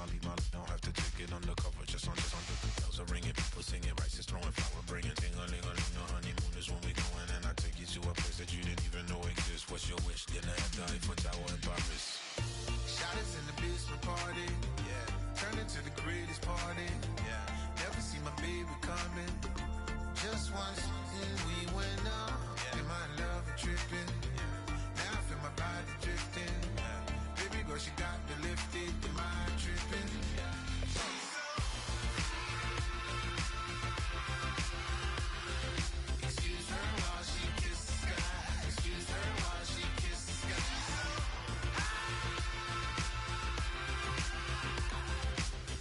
Molly, don't have to take it undercover. Just under the bells are ringing, people singing, rice is throwing, flower bringing. Ting-a-ling-a-ling, the honeymoon is when we going, and I take you to a place that you didn't even know exists. What's your wish? Dinner at the Eiffel Tower in Paris. Shot is in the basement party, yeah. Turn into the greatest party, yeah. Never see my baby coming. Just once, and we went up, yeah. And my love tripping, yeah. Now I feel my body drifting, yeah. Baby girl, she got me lifted, and my tripping, yeah. Excuse her while she kiss the sky. Excuse her while she kiss the sky.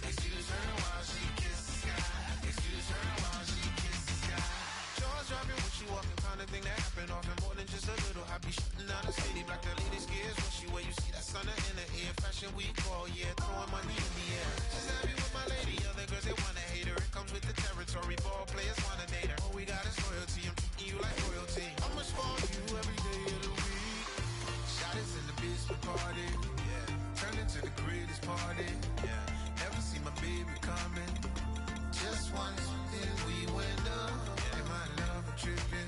Excuse her while she kiss the sky. Excuse her while she kiss the sky. Jaws dropping when she walking, kind of thing that happen often. More than just a little. I be shutting down the city, black the ladies scares when she wear. You see that sun in the air, fashion week all year, throwing money in the air. She's happy with my lady, other girls they wanna hate her. It comes with the territory, ball players wanna date her. All we got is loyalty, I'm treating you like royalty. I'ma spoil you every day of the week. Shot is in the basement party, yeah. Turn into the greatest party, yeah. Never see my baby coming. Just once, and we went up, yeah. And my love tripping.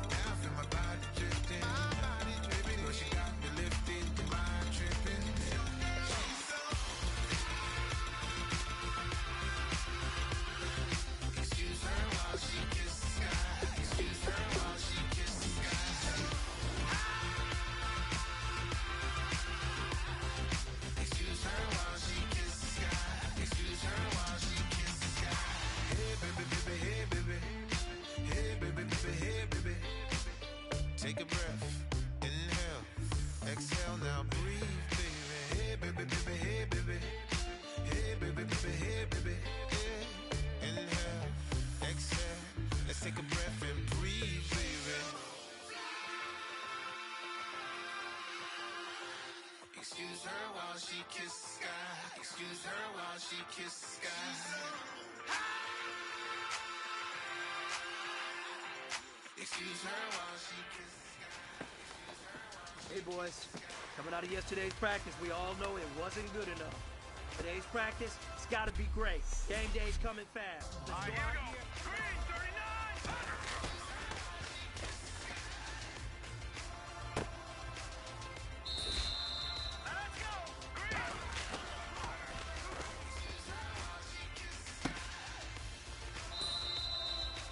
Now I feel my body drifting. My body dripping, but she got me lifted. And my tripping. Excuse her while she kiss the sky. Excuse her while she kiss the sky. Excuse her while she kiss the sky. Excuse her while she kiss the sky. Hey baby, baby, hey baby. Hey baby, baby, hey baby. Take a breath, inhale, exhale, now breathe, baby. Hey baby, baby, hey baby. Hey baby, baby, hey baby. Hey. Inhale, exhale, let's take a breath and breathe, baby. Excuse her while she kiss the sky. Excuse her while she kiss the sky. Excuse her while she kiss the sky. Hey boys, coming out of yesterday's practice, we all know it wasn't good enough. Today's practice, it's gotta be great. Game day's coming fast. Let's go out here. Green 39! Let's go! Green!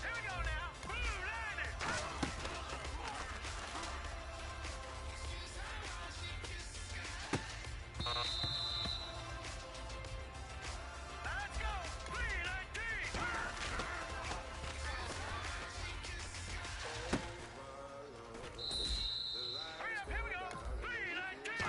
Here we go now! Blue landing! Let's go! Green 19! Hurry up, here we go! Green 19!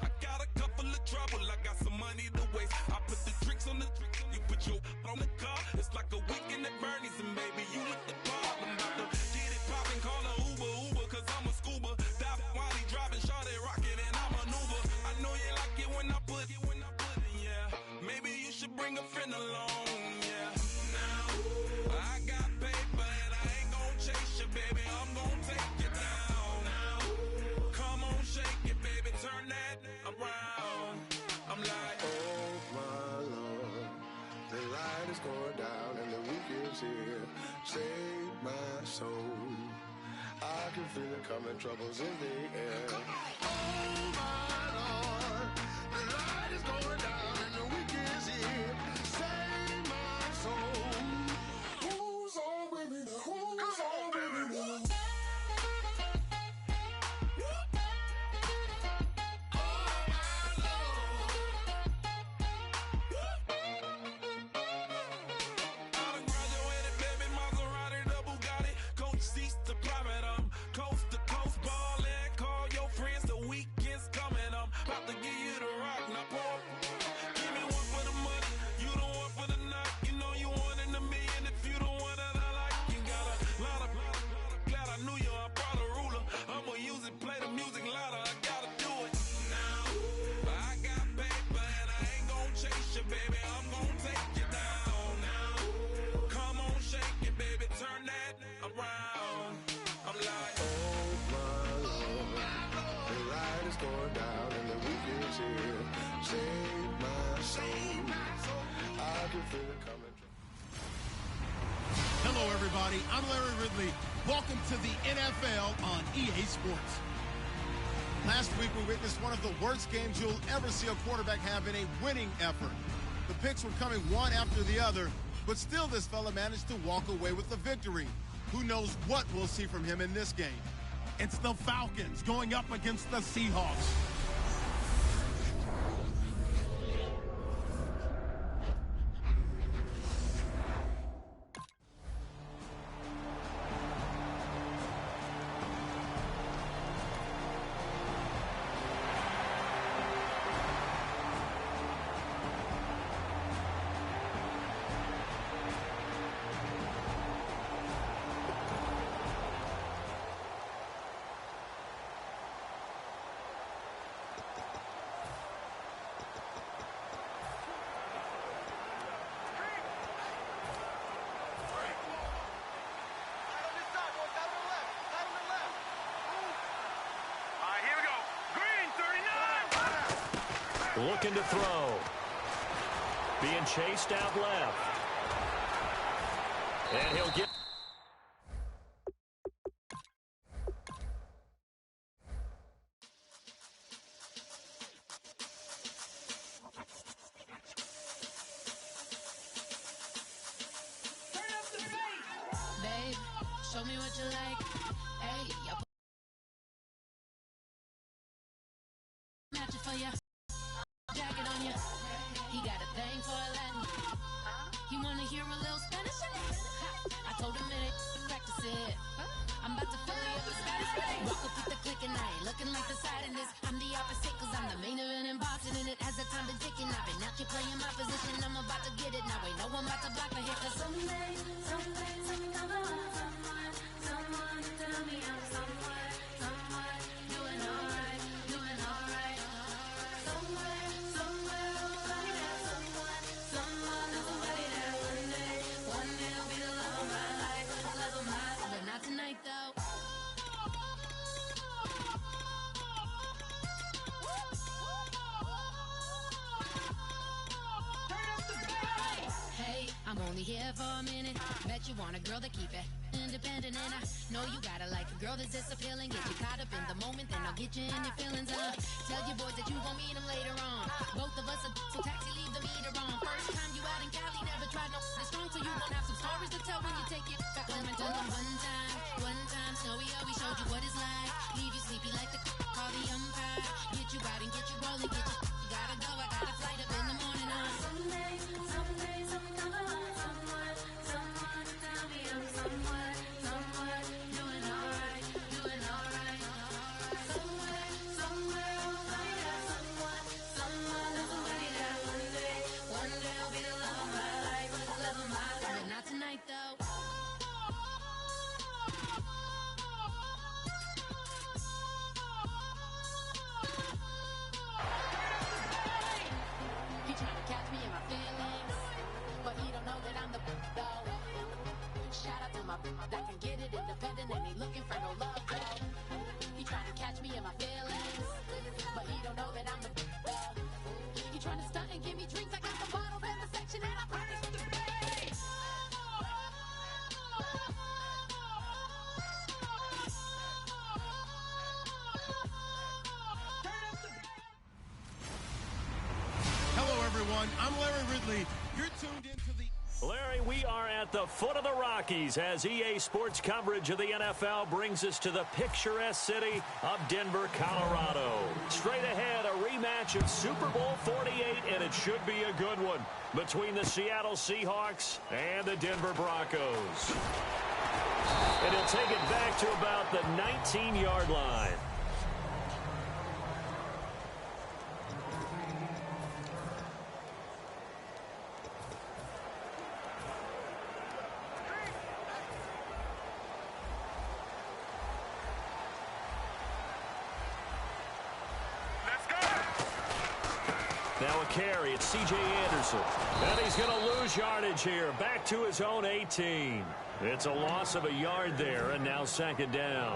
I got a couple of trouble, I got some money to waste. I put the tricks on the you put your on the car. It's like a weekend at Bernie's, and baby, you with the pop. I'm about to get it poppin', call a Uber, cause I'm a scuba. Dive while he driving, shawty rockin', and I'm an Uber. I know you like it when I put it, yeah. Maybe you should bring a friend along, yeah. Now, I got paper, and I ain't gon' chase you, baby. I'm gon' take you down. Now, come on, shake it, baby, turn that around. I'm like, Oh my Lord, the light is going down and the week is here. Save my soul. I can feel it coming, troubles in the air. Oh my Lord, the light is going down and the week is here. Save my soul. Who's on with me now? Who's on with me now? coast to coast ballin', call your friends to everybody. I'm Larry Ridley. Welcome to the NFL on EA Sports. Last week, we witnessed one of the worst games you'll ever see a quarterback have in a winning effort. The picks were coming one after the other, but still this fella managed to walk away with the victory. Who knows what we'll see from him in this game? It's the Falcons going up against the Seahawks. Looking to throw. Being chased out left. And he'll get... Babe, show me what you like. Hey, I'll match it for ya. Jacket on ya. He got a thing for a Latin. He wanna hear a little Spanish in it. I told him it ain't practice it. I'm about to fill you up with Spanish. Walk up with the click and I ain't looking like the side in this. I'm the opposite cause I'm the main event and boxing in it. As the time been ticking, I've been out here playing my position. I'm about to get it now. Ain't no one about to block the hit. Cause someday, something come on. Someone to tell me I'm someone doing alright. Somewhere, I'll find out someone, somebody that one day will be the love of my life, but not tonight though. Hey, I'm only here for a minute. Bet you want a girl to keep it independent, and I know you gotta like a girl that's disappealing. Get you caught up in the moment, then I'll get you in your feelings. Tell your boys that you gon' meet them later on. Both of us are so taxi, leave the meter on. First time you out in Cali, never tried no strong, so you gon' have some stories to tell when you take it back. Let me tell them one time, Snowy always showed you what it's like. Leave you sleepy like the call the umpire. Get you out and get you rolling, get you gotta go. I got a flight up in the morning on. Someday, something come on. Someone to tell me I'm someone doing alright. Somewhere I'll find out somebody that one day will be the love of my life, but not tonight though. He trying to catch me in my feelings, but he don't know that I'm the though. Shout out to my that can get it independent and ain't looking for no love though. He trying to catch me in my feelings, but he don't know that I'm the though. He trying to stunt and give me drinks. I got the bottles in the section and I practice with the bass. Hello, everyone. I'm Larry Ridley. You're tuned into the... Larry, we are at the foot of the Rockies as EA Sports coverage of the NFL brings us to the picturesque city of Denver, Colorado. Straight ahead, a rematch of Super Bowl 48, and it should be a good one, between the Seattle Seahawks and the Denver Broncos. And he'll take it back to about the 19-yard line. Now a carry, it's C.J. Anderson. And he's going to lose yardage here, back to his own 18. It's a loss of a yard there, and now second down.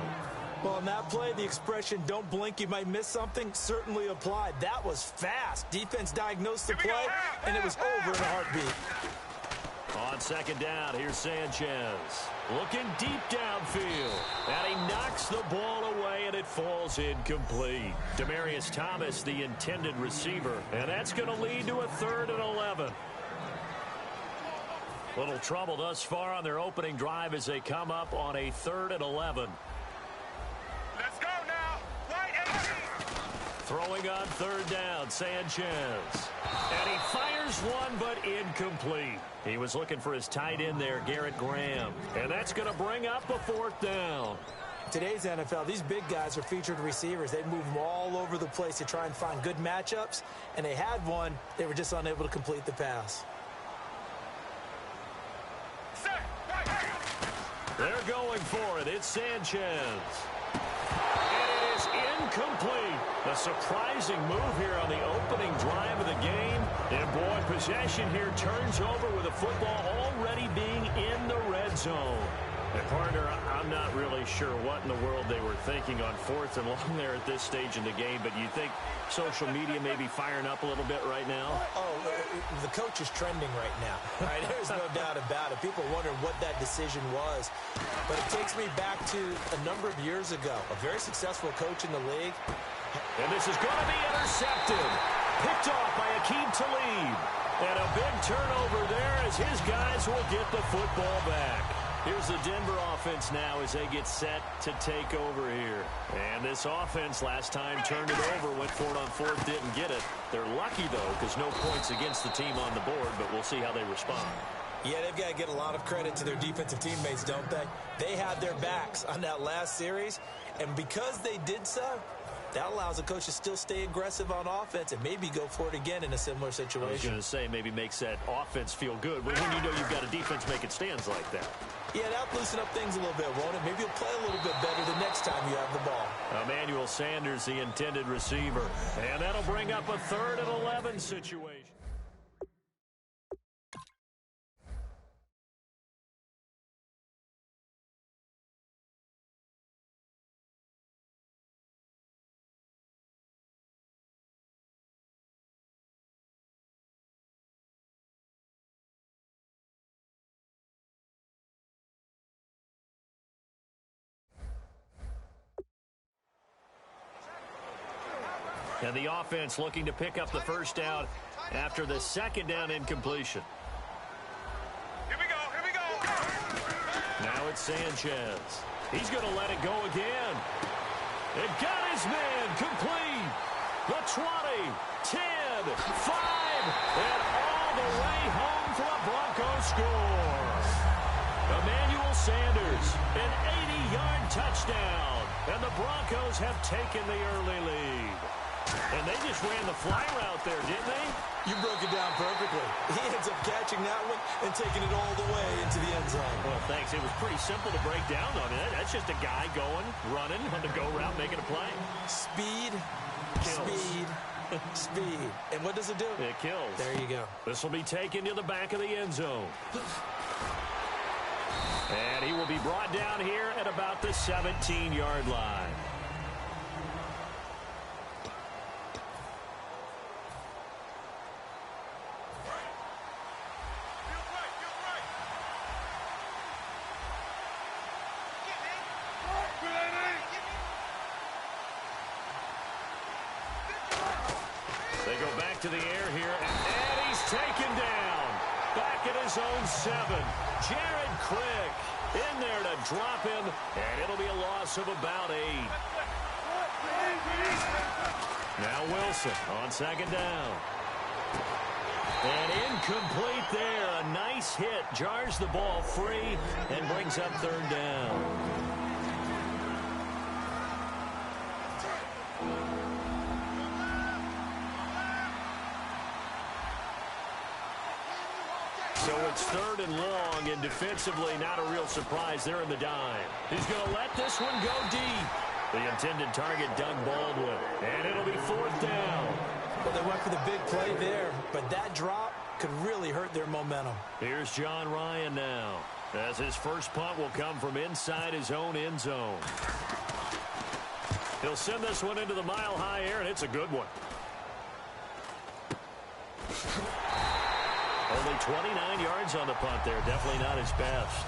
Well, on that play, the expression, don't blink, you might miss something, certainly applied. That was fast. Defense diagnosed the play, and it was over in a heartbeat. On second down, here's Sanchez. Looking deep downfield. And he knocks the ball away, and it falls incomplete. Demaryius Thomas, the intended receiver. And that's going to lead to a 3rd and 11. Little trouble thus far on their opening drive as they come up on a 3rd and 11. Let's go now. Right and Throwing on 3rd down, Sanchez. And he fires one, but incomplete. He was looking for his tight end there, Garrett Graham. And that's going to bring up a 4th down. Today's NFL, these big guys are featured receivers. They move them all over the place to try and find good matchups. And they had one. They were just unable to complete the pass. They're going for it. It's Sanchez. And it is incomplete. A surprising move here on the opening drive of the game. And boy, possession here turns over with the football already being in the red zone. And partner, I'm not really sure what in the world they were thinking on 4th and long there at this stage in the game, but you think social media may be firing up a little bit right now? Oh, the coach is trending right now. Right? There's no doubt about it. People wonder what that decision was. But it takes me back to a number of years ago. A very successful coach in the league. And this is going to be intercepted. Picked off by Akeem Talib. And a big turnover there as his guys will get the football back. Here's the Denver offense now as they get set to take over here. And this offense last time turned it over, went for it on 4th, didn't get it. They're lucky, though, because no points against the team on the board, but we'll see how they respond. Yeah, they've got to get a lot of credit to their defensive teammates, don't they? They had their backs on that last series, and because they did so, that allows the coach to still stay aggressive on offense and maybe go for it again in a similar situation. I was going to say maybe makes that offense feel good, but when you know you've got a defense making stands like that. Yeah, that'll loosen up things a little bit, won't it? Maybe you'll play a little bit better the next time you have the ball. Emmanuel Sanders, the intended receiver. And that'll bring up a 3rd and 11 situation. And the offense looking to pick up the 1st down after the 2nd down incompletion. Here we go. Now it's Sanchez. He's going to let it go again. It got his man complete. The 20, 10, 5, and all the way home for a Broncos score. Emmanuel Sanders, an 80-yard touchdown. And the Broncos have taken the early lead. And they just ran the fly route there, didn't they? You broke it down perfectly. He ends up catching that one and taking it all the way into the end zone. Well, thanks. It was pretty simple to break down on it. That's just a guy going, running on the go route, making a play. Speed, Kills. speed, speed. And what does it do? It kills. There you go. This will be taken to the back of the end zone. And he will be brought down here at about the 17-yard line. They go back to the air here, and he's taken down. Back at his own 7. Jared Crick in there to drop him, and it'll be a loss of about 8. Now Wilson on 2nd down. And incomplete there. A nice hit. Jars the ball free and brings up 3rd down. So it's 3rd and long, and defensively not a real surprise. They're in the dime. He's going to let this one go deep. The intended target, Doug Baldwin, and it'll be 4th down. Well, they went for the big play there, but that drop could really hurt their momentum. Here's John Ryan now, as his first punt will come from inside his own end zone. He'll send this one into the mile-high air, and it's a good one. Only 29 yards on the punt there. Definitely not his best.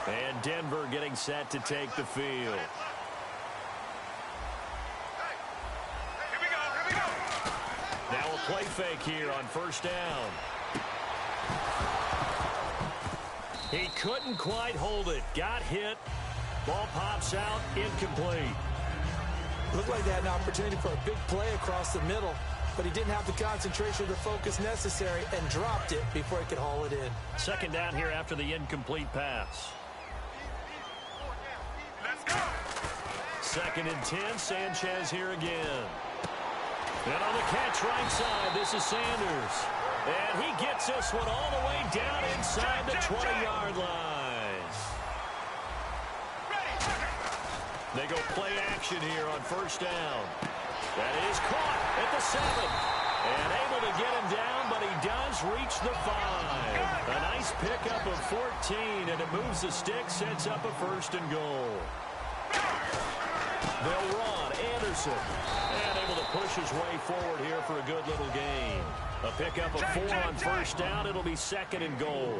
And Denver getting set to take the field. Now a play fake here on first down. He couldn't quite hold it. Got hit. Ball pops out. Incomplete. Looked like they had an opportunity for a big play across the middle, but he didn't have the concentration or the focus necessary and dropped it before he could haul it in. Second down here after the incomplete pass. Let's go. Second and 10. Sanchez here again. And on the catch right side, this is Sanders. And he gets this one all the way down inside the 20-yard line. They go play action here on first down. That is caught at the 7. And able to get him down, but he does reach the 5. A nice pickup of 14, and it moves the stick, sets up a first and goal. They'll run. Anderson. And able to push his way forward here for a good little gain. A pickup of 4 on first down. It'll be second and goal.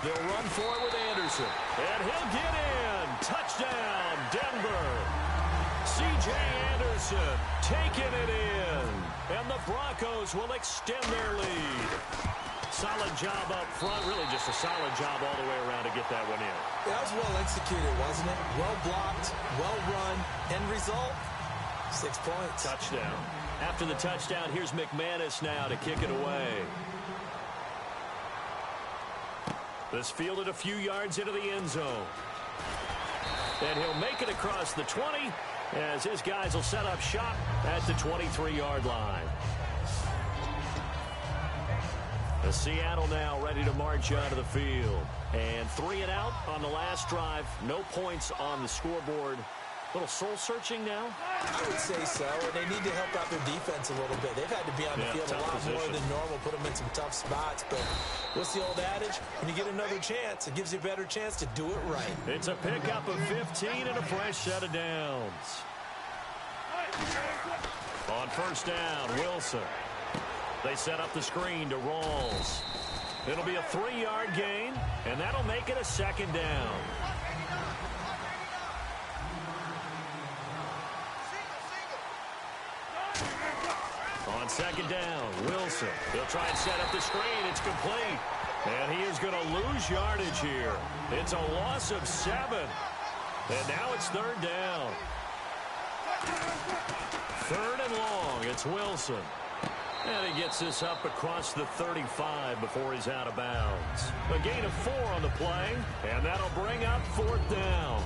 They'll run for it with Anderson. And he'll get in. Touchdown, Denver. C.J. Anderson taking it in. And the Broncos will extend their lead. Solid job up front. Really just a solid job all the way around to get that one in. That was well executed, wasn't it? Well blocked, well run. End result, 6 points. Touchdown. After the touchdown, here's McManus now to kick it away. This fielded a few yards into the end zone. And he'll make it across the 20 as his guys will set up shop at the 23-yard line. The Seattle now ready to march onto the field. And 3 and out on the last drive. No points on the scoreboard. A little soul-searching now? I would say so, and they need to help out their defense a little bit. They've had to be on the field a lot more than normal, put them in some tough spots. But what's the old adage? When you get another chance, it gives you a better chance to do it right. It's a pickup of 15 and a fresh set of downs. On first down, Wilson. They set up the screen to Rawls. It'll be a 3-yard gain, and that'll make it a second down. On second down, Wilson. He'll try and set up the screen. It's complete. And he is going to lose yardage here. It's a loss of 7. And now it's third down. Third and long. It's Wilson. And he gets this up across the 35 before he's out of bounds. A gain of 4 on the play, and that'll bring up fourth down.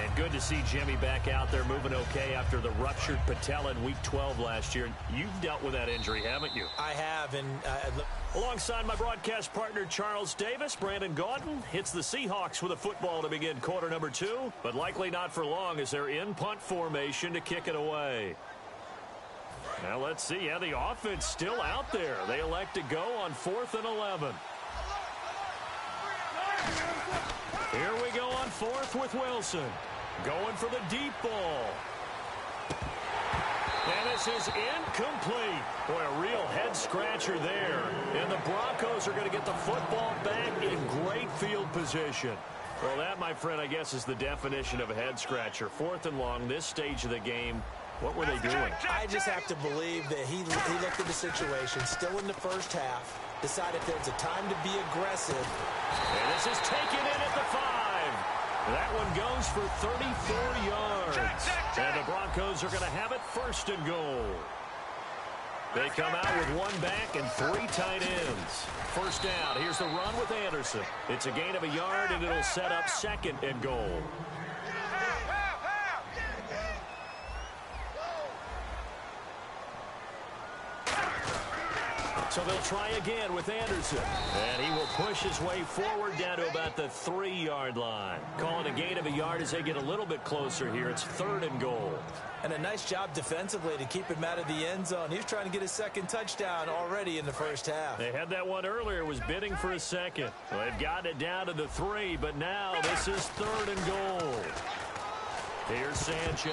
And good to see Jimmy back out there moving okay after the ruptured patella in Week 12 last year. You've dealt with that injury, haven't you? I have, and alongside my broadcast partner Charles Davis, Brandon Gaudin hits the Seahawks with a football to begin quarter number 2, but likely not for long as they're in punt formation to kick it away. Now let's see. Yeah, the offense still out there. They elect to go on 4th and 11. Here we go on 4th with Wilson. Going for the deep ball. And this is incomplete. Boy, a real head-scratcher there. And the Broncos are going to get the football back in great field position. Well, that, my friend, I guess is the definition of a head-scratcher. 4th and long, this stage of the game. What were they doing? I just have to believe that he looked at the situation, still in the first half, decided there's a time to be aggressive. And this is taken in at the 5. That one goes for 34 yards. And the Broncos are going to have it first and goal. They come out with 1 back and 3 tight ends. First down. Here's the run with Anderson. It's a gain of a yard, and it'll set up second and goal. So they'll try again with Anderson. And he will push his way forward down to about the 3-yard line. Calling a gain of a yard as they get a little bit closer here. It's third and goal. And a nice job defensively to keep him out of the end zone. He was trying to get his second touchdown already in the first half. They had that one earlier, was bidding for a second. Well, they've gotten it down to the 3, but now this is third and goal. Here's Sanchez.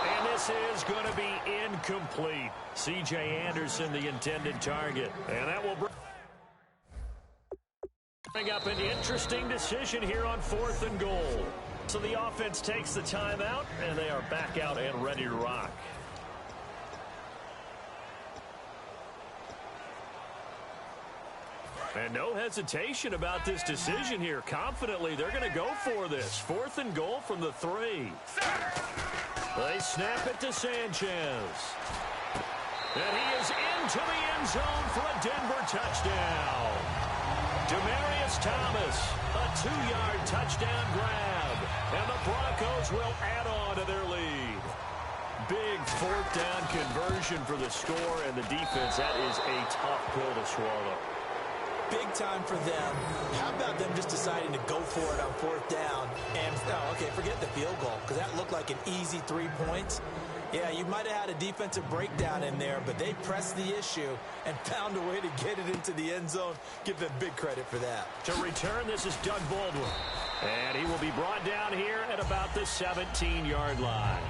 And this is going to be incomplete. C.J. Anderson, the intended target. And that will bring up an interesting decision here on 4th and goal. So the offense takes the timeout, and they are back out and ready to rock. And no hesitation about this decision here. Confidently, they're going to go for this. 4th and goal from the 3. They snap it to Sanchez. And he is into the end zone for a Denver touchdown. Demaryius Thomas, a 2-yard touchdown grab. And the Broncos will add on to their lead. Big 4th down conversion for the score and the defense. That is a tough pill to swallow. Big time for them. How about them just deciding to go for it on 4th down? And, okay, forget the field goal, because that looked like an easy 3 points. Yeah, you might have had a defensive breakdown in there, but they pressed the issue and found a way to get it into the end zone. Give them big credit for that. To return, this is Doug Baldwin. And he will be brought down here at about the 17-yard line.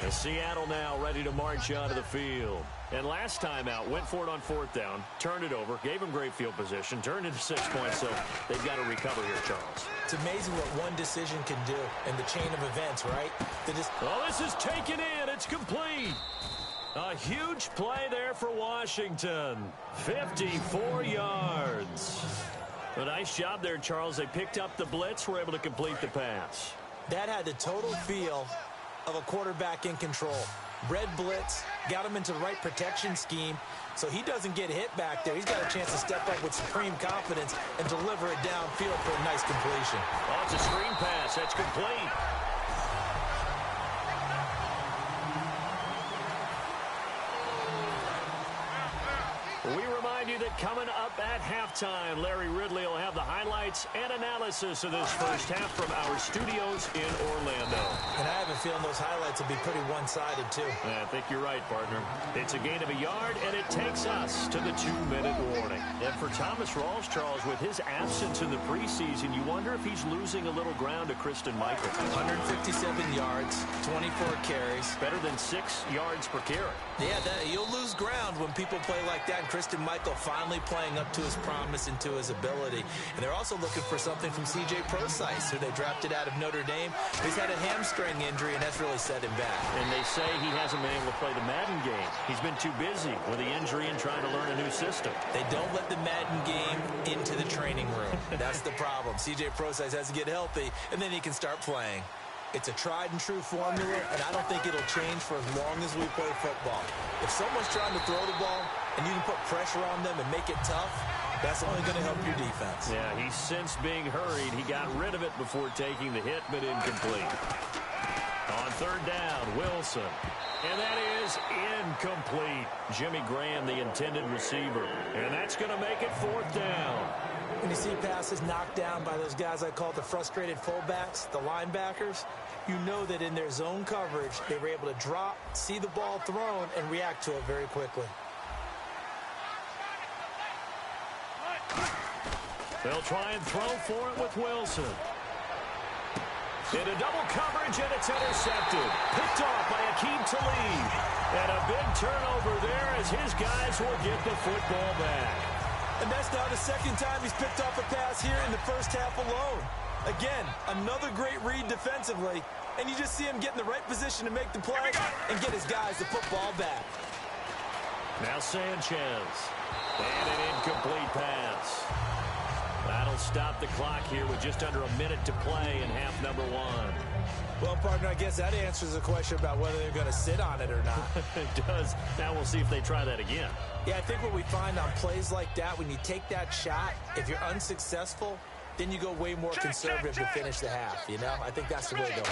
And Seattle now ready to march onto the field. And last time out, went for it on 4th down, turned it over, gave him great field position, turned into 6 points, so they've got to recover here, Charles. It's amazing what one decision can do in the chain of events, right? Oh, this is taken in. It's complete. A huge play there for Washington. 54 yards. A nice job there, Charles. They picked up the blitz, were able to complete the pass. That had the total feel of a quarterback in control. Red blitz, got him into the right protection scheme, so he doesn't get hit back there. He's got a chance to step up with supreme confidence and deliver it downfield for a nice completion. Oh, it's a screen pass. That's complete. We remind you that coming up at halftime, Larry Ridley will have the highlights and analysis of this first half from our studios in Orlando. And I have a feeling those highlights will be pretty one-sided, too. I think you're right, partner. It's a gain of a yard, and it takes us to the 2-minute warning. And for Thomas Rawls, Charles, with his absence in the preseason, you wonder if he's losing a little ground to Christine Michael. 157 yards, 24 carries. Better than 6 yards per carry. Yeah, you'll lose ground when people play like that. Christine Michael finally playing up to his promise and to his ability. And they're also looking for something from C.J. Prosise, who they drafted out of Notre Dame. He's had a hamstring injury, and that's really set him back. And they say he hasn't been able to play the Madden game. He's been too busy with the injury and trying to learn a new system. They don't let the Madden game into the training room. That's the problem. C.J. Prosise has to get healthy, and then he can start playing. It's a tried-and-true formula, and I don't think it'll change for as long as we play football. If someone's trying to throw the ball and you can put pressure on them and make it tough, that's only going to help your defense. Yeah, he's since being hurried. He got rid of it before taking the hit, but incomplete. On 3rd down, Wilson. And that is incomplete. Jimmy Graham, the intended receiver. And that's going to make it 4th down. When you see passes knocked down by those guys I call the frustrated fullbacks, the linebackers, you know that in their zone coverage, they were able to drop, see the ball thrown, and react to it very quickly. They'll try and throw for it with Wilson. Into double coverage, and it's intercepted. Picked off by Akeem Talib. And a big turnover there as his guys will get the football back. And that's now the second time he's picked off a pass here in the first half alone. Again, another great read defensively, and you just see him get in the right position to make the play and get his guys the football back. Now Sanchez. And an incomplete pass. That'll stop the clock here with just under a minute to play in half number 1. Well, partner, I guess that answers the question about whether they're going to sit on it or not. It does. Now we'll see if they try that again. Yeah, I think what we find on plays like that, when you take that shot, if you're unsuccessful, then you go way more conservative to finish the half, you know? I think that's the way to go.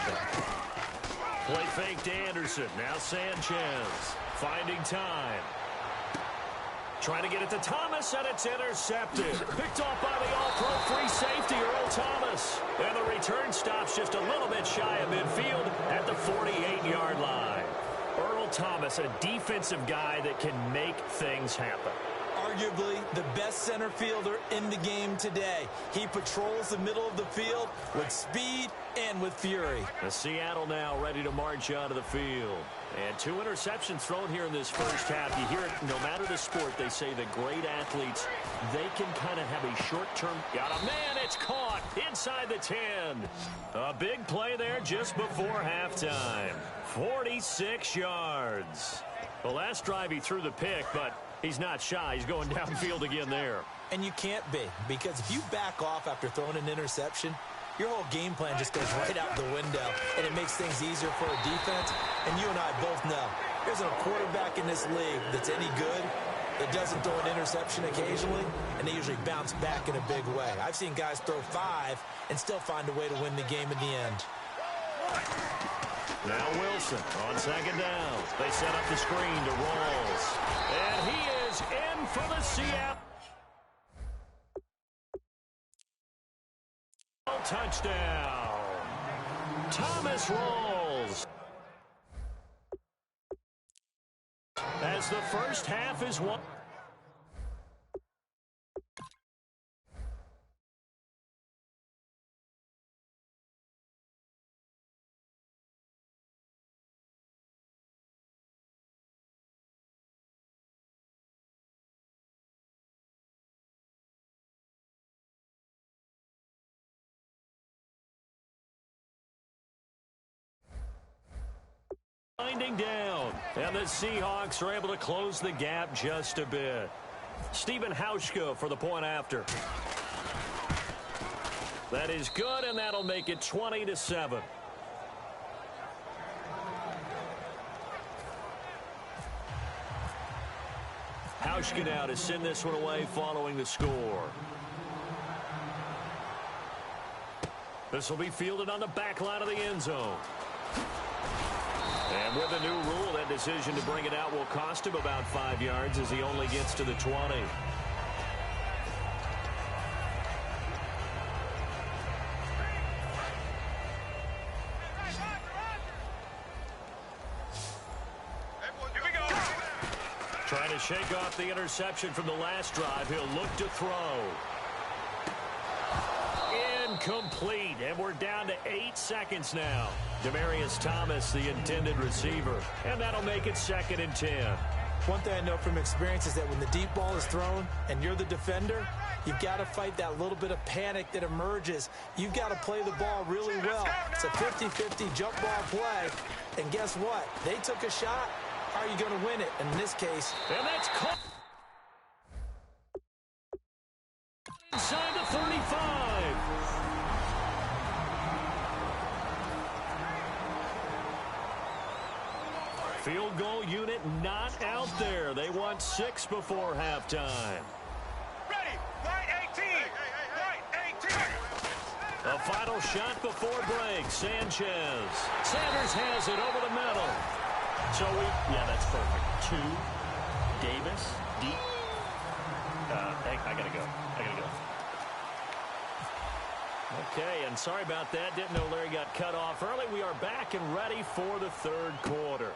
Play fake to Anderson. Now Sanchez finding time. Trying to get it to Thomas, and it's intercepted. Picked off by the all-pro free safety, Earl Thomas. And the return stops just a little bit shy of midfield at the 48-yard line. Earl Thomas, a defensive guy that can make things happen. arguably the best center fielder in the game today. He patrols the middle of the field with speed and with fury. The Seattle now ready to march out of the field. And 2 interceptions thrown here in this first half. You hear it, no matter the sport, they say the great athletes, they can kind of have a short-term. Got a man, it's caught inside the 10. A big play there just before halftime. 46 yards. The last drive he threw the pick, but he's not shy. He's going downfield again there. And you can't be, because if you back off after throwing an interception, your whole game plan just goes right out the window, and it makes things easier for a defense. And you and I both know there's a quarterback in this league that's any good that doesn't throw an interception occasionally, and they usually bounce back in a big way. I've seen guys throw 5 and still find a way to win the game in the end. Now Wilson on second down. They set up the screen to Rawls. And he is in for the Seattle. Touchdown. Thomas Rawls. As the first half is won. Winding down, and the Seahawks are able to close the gap just a bit. Stephen Hauschka for the point after. That is good, and that'll make it 20-7. Hauschka now to send this one away following the score. This will be fielded on the back line of the end zone. And with a new rule, that decision to bring it out will cost him about 5 yards as he only gets to the 20. Trying to shake off the interception from the last drive. He'll look to throw. Incomplete, and we're down to 8 seconds now. Demaryius Thomas, the intended receiver, and that'll make it 2nd and 10. One thing I know from experience is that when the deep ball is thrown and you're the defender, you've got to fight that little bit of panic that emerges. You've got to play the ball really well. It's a 50-50 jump ball play, and guess what? They took a shot. How are you going to win it? And in this case, and that's caught inside the 35. Field goal unit not out there. They want 6 before halftime. Ready, right 18, right 18. A final shot before break. Sanchez. Sanders has it over the middle. So yeah, that's perfect. 2, Davis, deep. I gotta go. Okay, and sorry about that. Didn't know Larry got cut off early. We are back and ready for the 3rd quarter.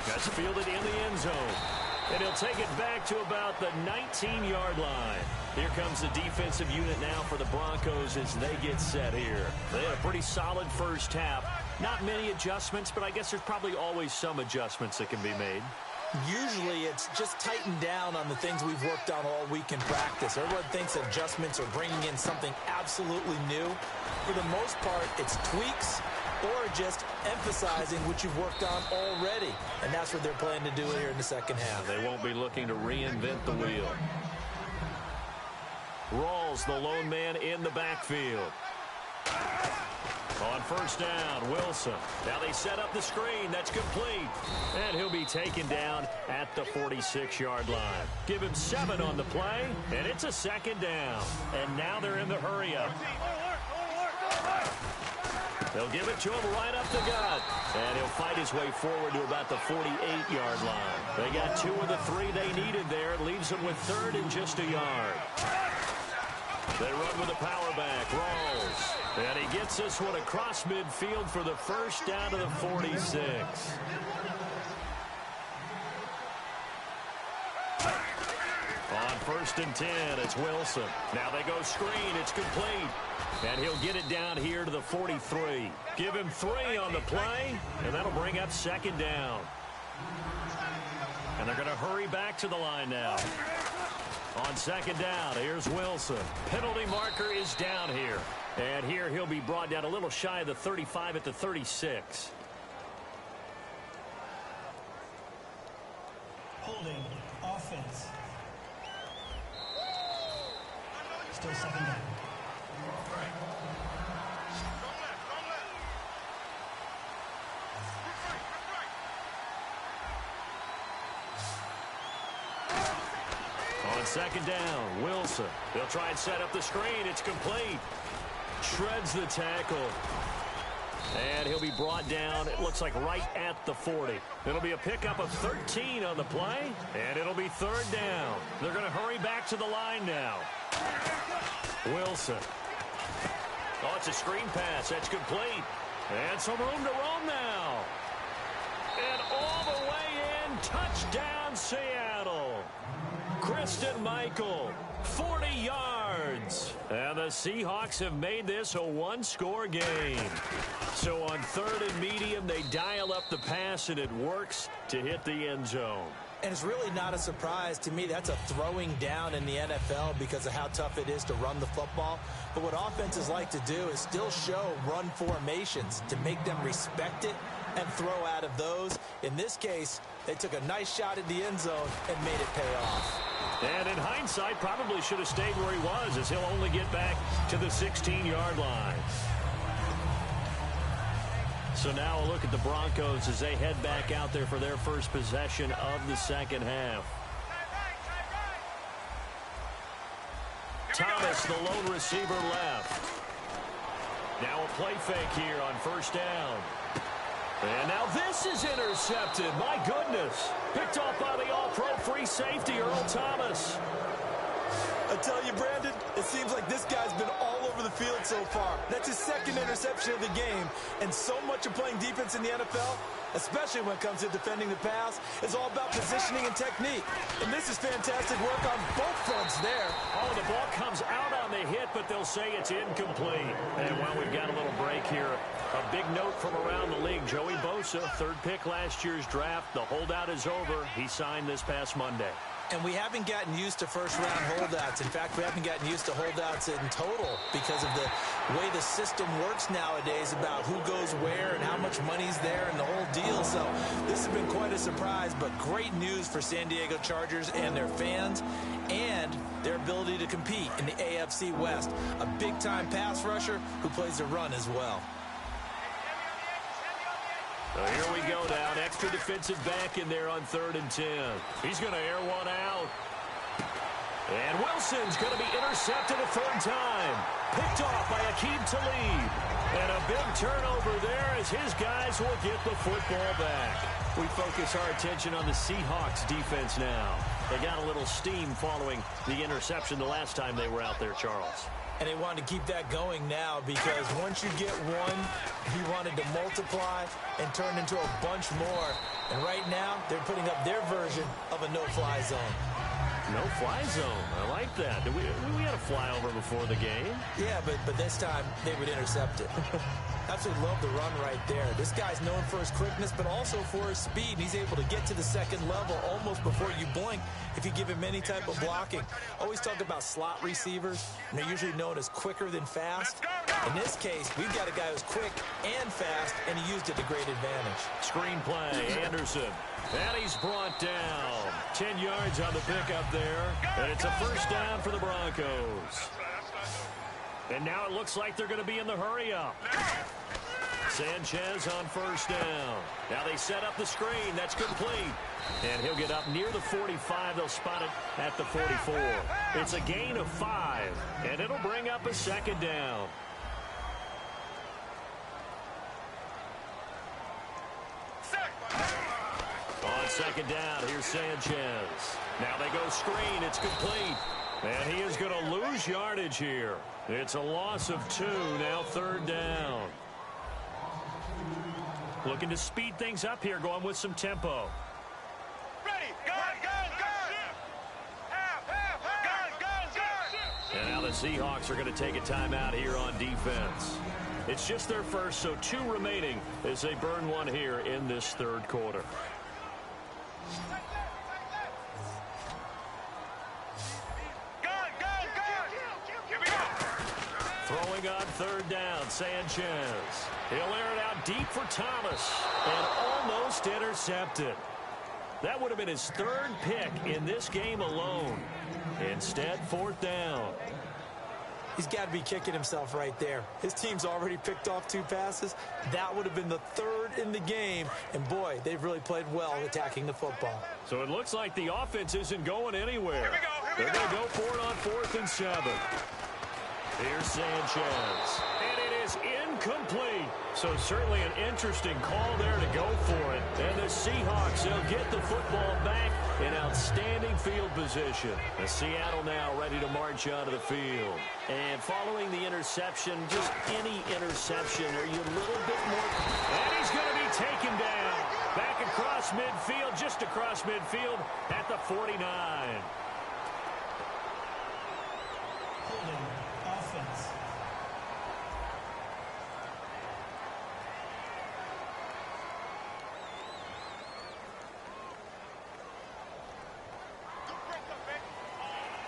That's fielded in the end zone. And he'll take it back to about the 19-yard line. Here comes the defensive unit now for the Broncos as they get set here. They had a pretty solid first half. Not many adjustments, but I guess there's probably always some adjustments that can be made. Usually it's just tightened down on the things we've worked on all week in practice. Everyone thinks adjustments are bringing in something absolutely new. For the most part, it's tweaks or just emphasizing what you've worked on already. And that's what they're planning to do here in the second half. They won't be looking to reinvent the wheel. Rawls, the lone man in the backfield. On first down, Wilson. Now they set up the screen. That's complete. And he'll be taken down at the 46-yard line. Give him 7 on the play, and it's a 2nd down. And now they're in the hurry-up. They'll give it to him right up the gut. And he'll fight his way forward to about the 48-yard line. They got 2 of the 3 they needed there. It leaves them with 3rd and just a yard. They run with a power back. Rawls. And he gets this one across midfield for the first down to the 46. On 1st and 10, it's Wilson. Now they go screen. It's complete. And he'll get it down here to the 43. Give him 3 on the play, and that'll bring up 2nd down. And they're going to hurry back to the line now. On 2nd down, here's Wilson. Penalty marker is down here. And here he'll be brought down a little shy of the 35 at the 36. Holding offense. Still 2nd down. On 2nd down, Wilson. They'll try and set up the screen. It's complete. Shreds the tackle. And he'll be brought down, it looks like right at the 40. It'll be a pickup of 13 on the play, and it'll be 3rd down. They're going to hurry back to the line now. Wilson. Oh, it's a screen pass. That's complete. And some room to roam now. And all the way in, touchdown Seattle. Kristen Michael, 40 yards. And the Seahawks have made this a one-score game. So on 3rd and medium, they dial up the pass, and it works to hit the end zone. And it's really not a surprise to me. That's a throwing down in the NFL because of how tough it is to run the football. But what offenses like to do is still show run formations to make them respect it and throw out of those. In this case, they took a nice shot at the end zone and made it pay off. And in hindsight, probably should have stayed where he was, as he'll only get back to the 16-yard line. So now a look at the Broncos as they head back out there for their first possession of the second half. Thomas, the lone receiver, left. Now a play fake here on 1st down. And now this is intercepted. My goodness. Picked off by the all-pro free safety, Earl Thomas. I tell you, Brandon, it seems like this guy's been all over the field so far. That's his 2nd interception of the game. And so much of playing defense in the NFL, especially when it comes to defending the pass, is all about positioning and technique. And this is fantastic work on both fronts there. Oh, the ball comes out on the hit, but they'll say it's incomplete. And while we've got a little break here, a big note from around the league. Joey Bosa, 3rd pick last year's draft. The holdout is over. He signed this past Monday. And we haven't gotten used to first-round holdouts. In fact, we haven't gotten used to holdouts in total because of the way the system works nowadays about who goes where and how much money's there and the whole deal. So this has been quite a surprise, but great news for San Diego Chargers and their fans and their ability to compete in the AFC West. A big-time pass rusher who plays the run as well. Here we go now. An extra defensive back in there on 3rd and 10. He's going to air one out. And Wilson's going to be intercepted a 3rd time. Picked off by Aqib Talib. And a big turnover there as his guys will get the football back. We focus our attention on the Seahawks defense now. They got a little steam following the interception the last time they were out there, Charles. And they wanted to keep that going now because once you get one, he wanted to multiply and turn into a bunch more. And right now, they're putting up their version of a no-fly zone. No-fly zone. I like that. We had a flyover before the game. Yeah, but this time they would intercept it. Absolutely love the run right there. This guy's known for his quickness, but also for his speed. He's able to get to the 2nd level almost before you blink if you give him any type of blocking. Always talk about slot receivers, and they're usually known as quicker than fast. In this case, we've got a guy who's quick and fast, and he used it to great advantage. Screen play, Anderson. And he's brought down. 10 yards on the pickup there, and it's a 1st down for the Broncos. And now it looks like they're going to be in the hurry-up. Sanchez on 1st down. Now they set up the screen. That's complete. And he'll get up near the 45. They'll spot it at the 44. It's a gain of 5, and it'll bring up a 2nd down. On 2nd down, here's Sanchez. Now they go screen. It's complete. And he is going to lose yardage here. It's a loss of 2, now 3rd down. Looking to speed things up here, going with some tempo. Ready, go, go, go! Half, half, half! Seahawks are going to take a timeout here on defense. It's just their first, so 2 remaining as they burn one here in this third quarter. Throwing on third down, Sanchez. He'll air it out deep for Thomas and almost intercepted. That would have been his 3rd pick in this game alone. Instead, 4th down. He's got to be kicking himself right there. His team's already picked off 2 passes. That would have been the 3rd in the game. And, boy, they've really played well attacking the football. So it looks like the offense isn't going anywhere. They're going to go for it on 4th and 7. Here's Sanchez. And it is incomplete. So certainly an interesting call there to go for it. And the Seahawks, they'll get the football back in outstanding field position. The Seattle now ready to march onto the field. And following the interception, just any interception, are you a little bit more... And he's going to be taken down. Back across midfield, just across midfield at the 49. Holding offense.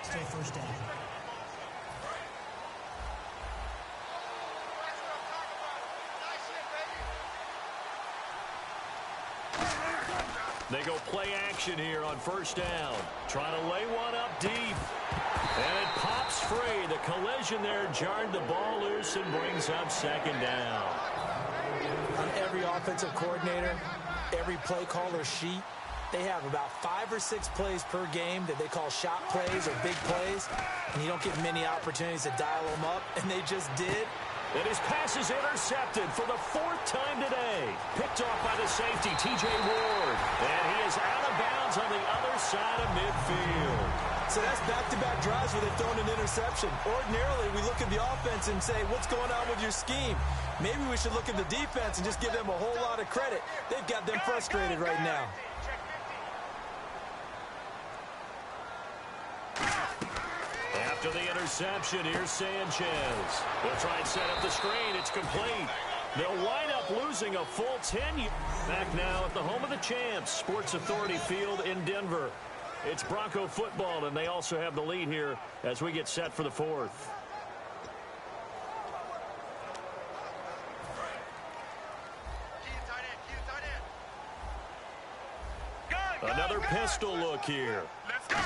Still first down. They go play action here on first down. Trying to lay one up deep. And it pops free. The collision there jarred the ball loose and brings up 2nd down. On every offensive coordinator, every play caller sheet, they have about 5 or 6 plays per game that they call shot plays or big plays. And you don't get many opportunities to dial them up. And they just did. And his pass is intercepted for the 4th time today. Picked off by the safety, T.J. Ward. And he is out of bounds on the other side of midfield. So that's back-to-back drives where they've thrown an interception. Ordinarily, we look at the offense and say, what's going on with your scheme? Maybe we should look at the defense and just give them a whole lot of credit. They've got them frustrated right now. After the interception, here's Sanchez. They'll try and set up the screen. It's complete. They'll wind up losing a full 10. Back now at the home of the champs, Sports Authority Field in Denver. It's Bronco football, and they also have the lead here as we get set for the 4th. Another pistol look here. Let's go.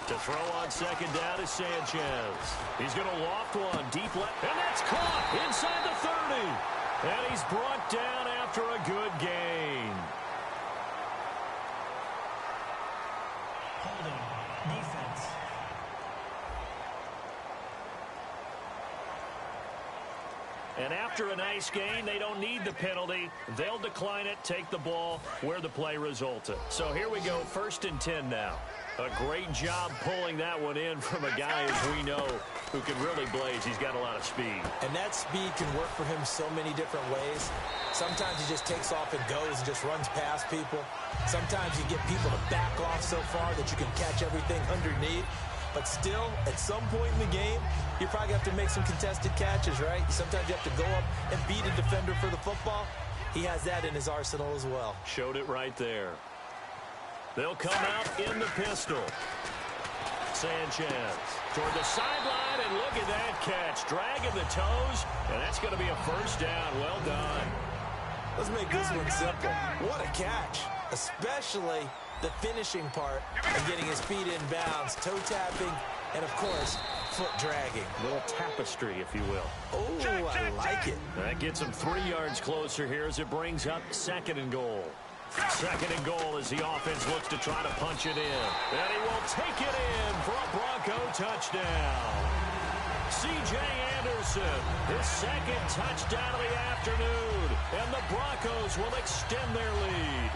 To throw on 2nd down is Sanchez. He's going to loft one deep left, and that's caught inside the 30. And he's brought down after a good gain. Holding defense. And after a nice gain, they don't need the penalty. They'll decline it, take the ball where the play resulted. So here we go, 1st and 10 now. A great job pulling that one in from a guy, as we know, who can really blaze. He's got a lot of speed. And that speed can work for him so many different ways. Sometimes he just takes off and goes and just runs past people. Sometimes you get people to back off so far that you can catch everything underneath. But still, at some point in the game, you probably have to make some contested catches, right? Sometimes you have to go up and beat a defender for the football. He has that in his arsenal as well. Showed it right there. They'll come out in the pistol. Sanchez toward the sideline, and look at that catch. Dragging the toes, and that's going to be a 1st down. Well done. Let's make this one simple. What a catch, especially the finishing part of getting his feet in bounds, toe tapping, and, of course, foot dragging. A little tapestry, if you will. Oh, I like it. That gets him 3 yards closer here as it brings up 2nd and goal. 2nd and goal as the offense looks to try to punch it in. And he will take it in for a Bronco touchdown. C.J. Anderson, his 2nd touchdown of the afternoon. And the Broncos will extend their lead.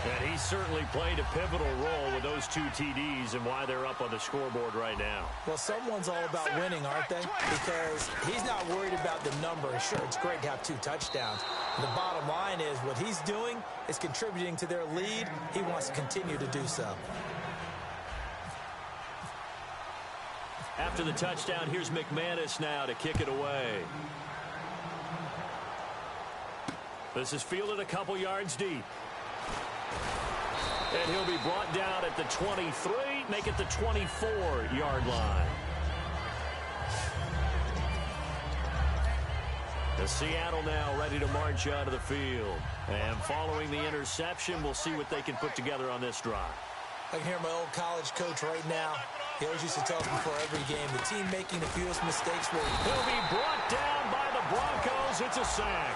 And he certainly played a pivotal role with those 2 TDs and why they're up on the scoreboard right now. Well, someone's all about winning, aren't they? Because he's not worried about the number. Sure, it's great to have 2 touchdowns. The bottom line is what he's doing is contributing to their lead. He wants to continue to do so. After the touchdown, here's McManus now to kick it away. This is fielded a couple yards deep. And he'll be brought down at the 23, make it the 24-yard line. The Seattle now ready to march out of the field. And following the interception, we'll see what they can put together on this drive. I can hear my old college coach right now. He always used to tell us before every game, the team making the fewest mistakes will... He'll be brought down by the Broncos. It's a sack.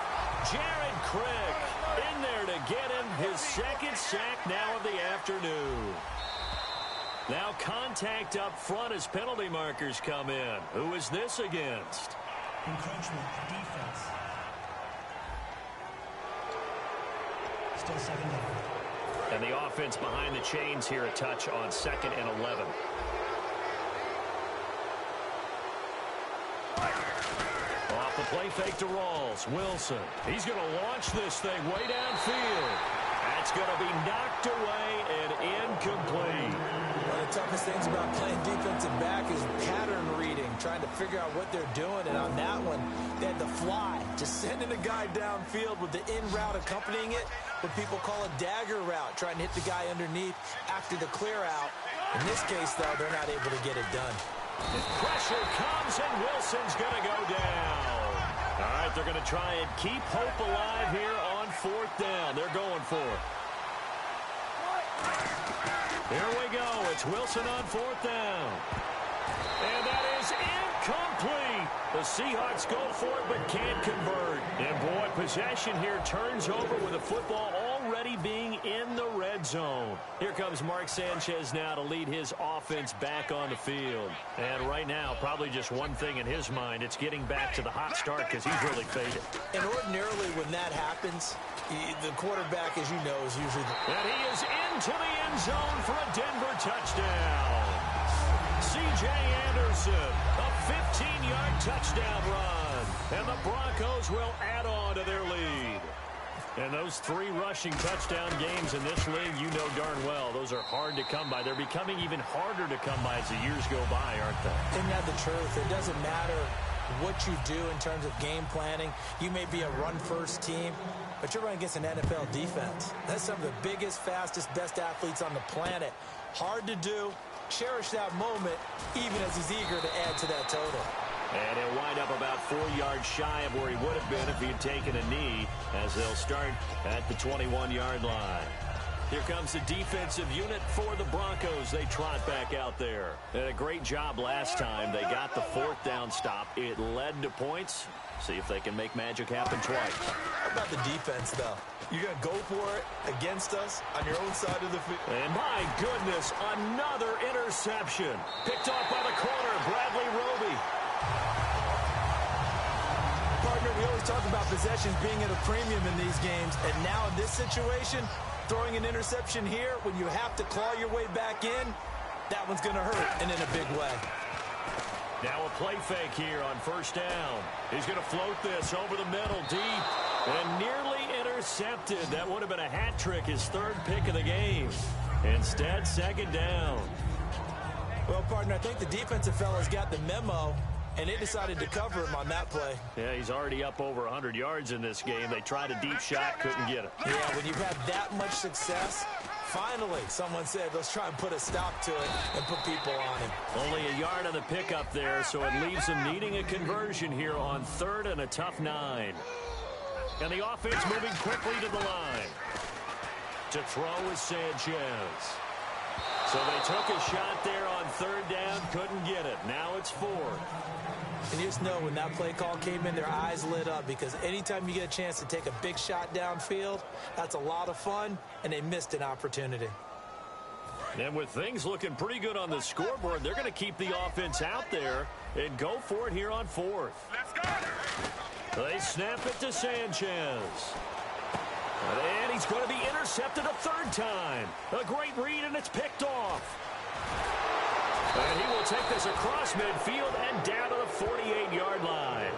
Jared Crick in there to get him his second sack now of the afternoon. Now contact up front as penalty markers come in. Who is this against? Encroachment defense. Still second down. And the offense behind the chains here, a touch on 2nd and 11. Off the play fake to Rawls. Wilson. He's going to launch this thing way downfield. That's going to be knocked away and incomplete. One of the toughest things about playing defensive back is pattern reading, trying to figure out what they're doing. And on that one, they had the fly, just sending a guy downfield with the in route accompanying it, what people call a dagger route, trying to hit the guy underneath after the clear out. In this case, though, they're not able to get it done. The pressure comes, and Wilson's going to go down. All right, they're going to try and keep hope alive here on 4th down. They're going for it. Here we go. It's Wilson on 4th down. And that is incomplete. The Seahawks go for it but can't convert. And, boy, possession here turns over with the football already being in the red zone. Here comes Mark Sanchez now to lead his offense back on the field. And right now, probably just one thing in his mind. It's getting back to the hot start because he's really faded. And ordinarily when that happens, the quarterback, as you know, is usually... And he is into the end zone for a Denver touchdown. C.J. Anderson, a 15-yard touchdown run. And the Broncos will add on to their lead. And those 3 rushing touchdown games in this league, you know darn well, those are hard to come by. They're becoming even harder to come by as the years go by, aren't they? Isn't that the truth? It doesn't matter what you do in terms of game planning. You may be a run-first team, but you're running against an NFL defense. That's some of the biggest, fastest, best athletes on the planet. Hard to do. Cherish that moment, even as he's eager to add to that total. And he'll wind up about 4 yards shy of where he would have been if he had taken a knee, as they'll start at the 21-yard line. Here comes the defensive unit for the Broncos. They trot back out there. Did a great job last time. They got the 4th down stop. It led to points. See if they can make magic happen twice. How about the defense, though? You're going to go for it against us on your own side of the field. And my goodness, another interception. Picked off by the corner, Bradley Roby. Partner, we always talk about possessions being at a premium in these games. And now in this situation, throwing an interception here when you have to claw your way back in, that one's going to hurt, and in a big way. Now a play fake here on 1st down. He's going to float this over the middle deep and nearly intercepted. That would have been a hat trick, his 3rd pick of the game. Instead, 2nd down. Well, partner, I think the defensive fellas got the memo, and they decided to cover him on that play. Yeah, he's already up over 100 yards in this game. They tried a deep shot, couldn't get it. Yeah, when you've had that much success, finally, someone said, let's try and put a stop to it and put people on him. Only a yard on the pickup there, so it leaves them needing a conversion here on 3rd and a tough 9. And the offense moving quickly to the line. To throw is Sanchez. So they took a shot there on 3rd down, couldn't get it. Now it's 4th. And you just know when that play call came in, their eyes lit up, because anytime you get a chance to take a big shot downfield, that's a lot of fun, and they missed an opportunity. And with things looking pretty good on the scoreboard, they're going to keep the offense out there and go for it here on 4th. Let's go! They snap it to Sanchez. And he's going to be intercepted a 3rd time. A great read, and it's picked off. And he will take this across midfield and down to the 48-yard line.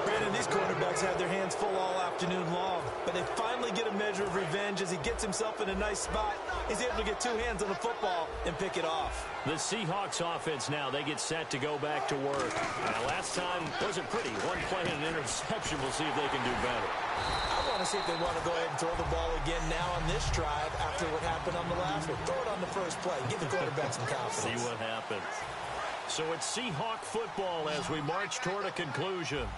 Brandon, these quarterbacks had their hands full all afternoon long, but they finally get a measure of revenge as he gets himself in a nice spot. He's able to get 2 hands on the football and pick it off. The Seahawks offense now, they get set to go back to work. Now, last time wasn't pretty. One play and an interception. We'll see if they can do better. I want to see if they want to go ahead and throw the ball again now on this drive after what happened on the last one. Throw it on the first play. Give the quarterback some confidence. See what happens. So it's Seahawk football as we march toward a conclusion.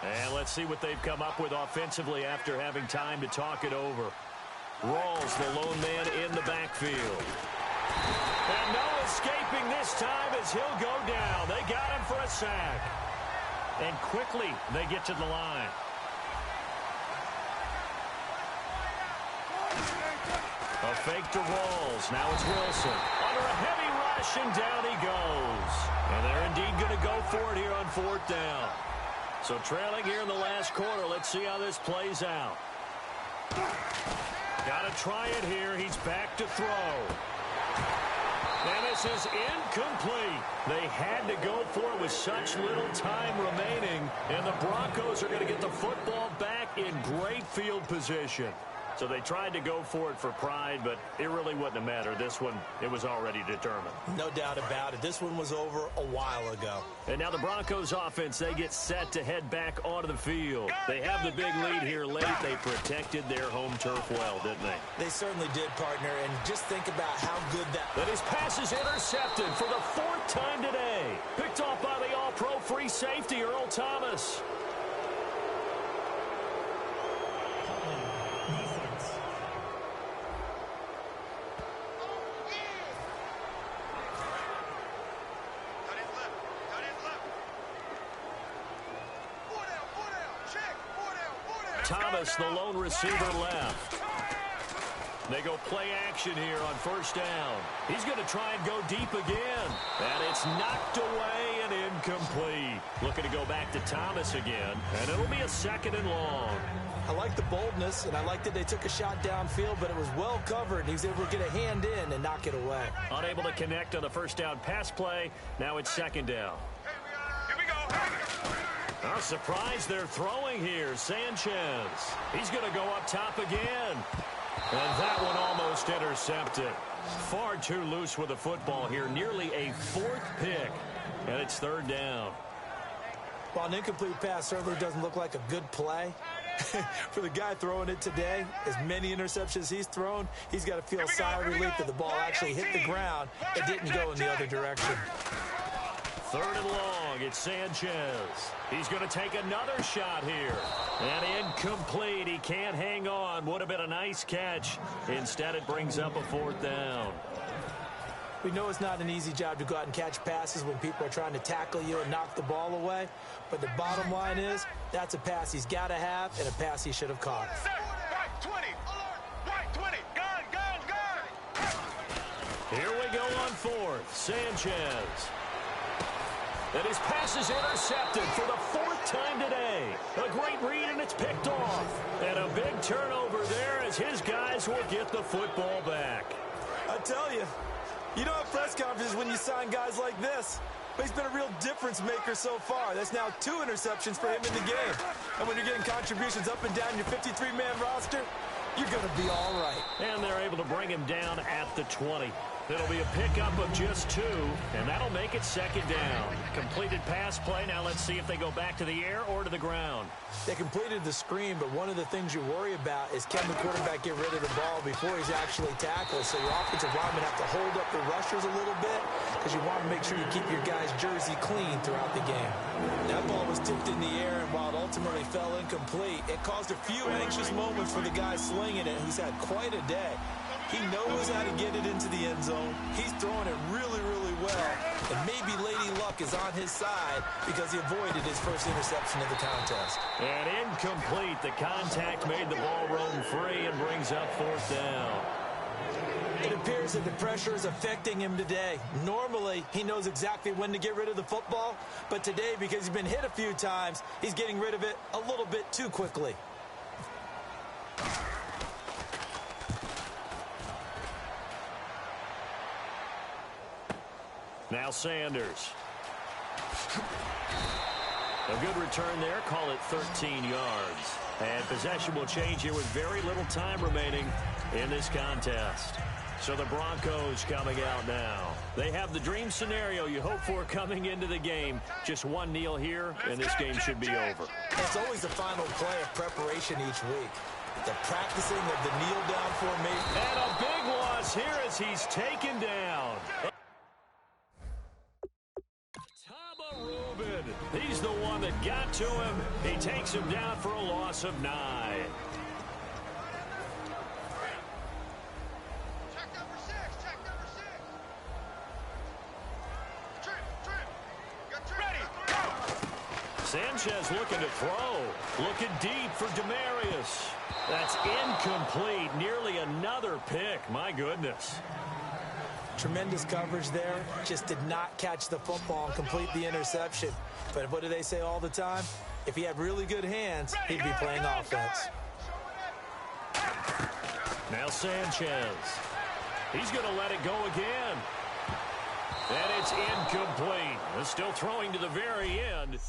And let's see what they've come up with offensively after having time to talk it over. Rawls, the lone man in the backfield. And no escaping this time as he'll go down. They got him for a sack. And quickly they get to the line. A fake to Rawls. Now it's Wilson. Under a heavy rush, and down he goes. And they're indeed going to go for it here on 4th down. So trailing here in the last quarter. Let's see how this plays out. Got to try it here. He's back to throw. And this is incomplete. They had to go for it with such little time remaining. And the Broncos are going to get the football back in great field position. So they tried to go for it for pride, but it really wouldn't have mattered. This one, it was already determined. No doubt about it. This one was over a while ago. And now the Broncos offense, they get set to head back onto the field. They have the big lead here late. They protected their home turf well, didn't they? They certainly did, partner, and just think about how good that... But his pass is intercepted for the 4th time today. Picked off by the all-pro free safety, Earl Thomas. Thomas, the lone receiver, left. They go play action here on 1st down. He's going to try and go deep again. And it's knocked away and incomplete. Looking to go back to Thomas again. And it'll be a 2nd and long. I like the boldness, and I like that they took a shot downfield, but it was well covered. He was able to get a hand in and knock it away. Unable to connect on the 1st down pass play. Now it's 2nd down. Here we go. Oh, surprise, they're throwing here. Sanchez. He's going to go up top again. And that one almost intercepted. Far too loose with the football here. Nearly a 4th pick. And it's 3rd down. While an incomplete pass certainly doesn't look like a good play, for the guy throwing it today, as many interceptions he's thrown, he's got to feel a sigh of relief that the ball actually hit the ground and didn't go in the other direction. 3rd and long, it's Sanchez. He's going to take another shot here. And incomplete. He can't hang on. Would have been a nice catch. Instead, it brings up a 4th down. We know it's not an easy job to go out and catch passes when people are trying to tackle you and knock the ball away. But the bottom line is, that's a pass he's got to have and a pass he should have caught. Right 20. Right 20. Gun. Here we go on 4th. Sanchez. And his pass is intercepted for the 4th time today. A great read, and it's picked off. And a big turnover there as his guys will get the football back. I tell you, you don't have press conferences when you sign guys like this. But he's been a real difference maker so far. That's now 2 interceptions for him in the game. And when you're getting contributions up and down your 53-man roster, you're going to be all right. And they're able to bring him down at the 20. It'll be a pickup of just 2, and that'll make it 2nd down. Completed pass play. Now let's see if they go back to the air or to the ground. They completed the screen, but one of the things you worry about is can the quarterback get rid of the ball before he's actually tackled? So your offensive linemen have to hold up the rushers a little bit because you want to make sure you keep your guy's jersey clean throughout the game. That ball was tipped in the air, and while it ultimately fell incomplete, it caused a few anxious moments for the guy slinging it, who's had quite a day. He knows how to get it into the end zone. He's throwing it really, really well. And maybe Lady Luck is on his side because he avoided his first interception of the contest. And incomplete. The contact made the ball roam free and brings up 4th down. It appears that the pressure is affecting him today. Normally, he knows exactly when to get rid of the football. But today, because he's been hit a few times, he's getting rid of it a little bit too quickly. Now Sanders. A good return there. Call it 13 yards. And possession will change here with very little time remaining in this contest. So the Broncos coming out now. They have the dream scenario you hope for coming into the game. Just one kneel here, and this game should be over. It's always the final play of preparation each week. The practicing of the kneel-down formation. And a big loss here as he's taken down. Rubin. He's the one that got to him. He takes him down for a loss of 9. Check number 6. Check number 6. Trim. Get ready. Go. Sanchez looking to throw. Looking deep for Demarius. That's incomplete. Nearly another pick. My goodness. Tremendous coverage there. Just did not catch the football and complete the interception. But what do they say all the time? If he had really good hands, he'd be playing offense. Now Sanchez. He's going to let it go again. And it's incomplete. Still throwing to the very end.